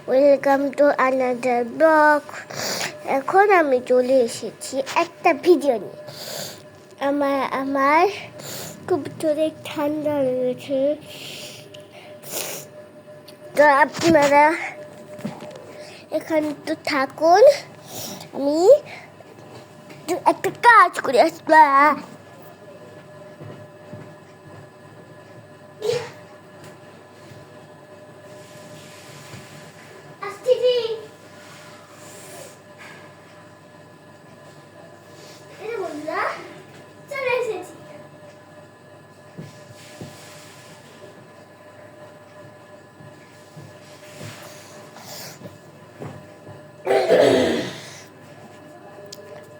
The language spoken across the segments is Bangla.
Welcome to another blog. এখন আমি চলে এসেছি একটা ভিডিও নিয়ে। আমার খুব জোরে ঠান্ডা লেগেছে, তো আপনারা এখানে তো থাকুন, আমি একটা কাজ করে আসলাম।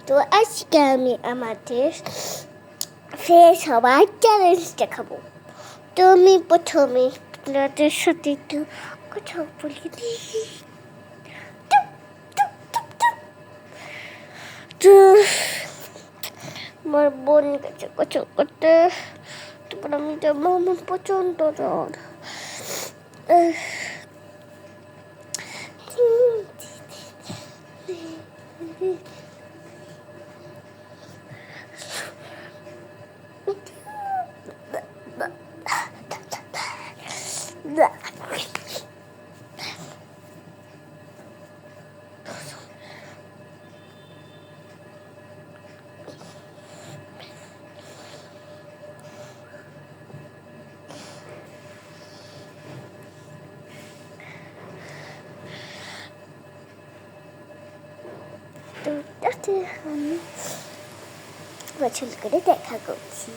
তো আজকে আমি আমাদের ফেস হওয়ার চ্যালেঞ্জ দেখাবো। তো আমি প্রথমে আপনাদের সাথে একটু কথা বলি। তো আমার বোন কাছে কথা করতে, তারপর আমি যাবো আমার প্রচন্ড জ্বর। তো আমি পছন্দ করে দেখা করছি।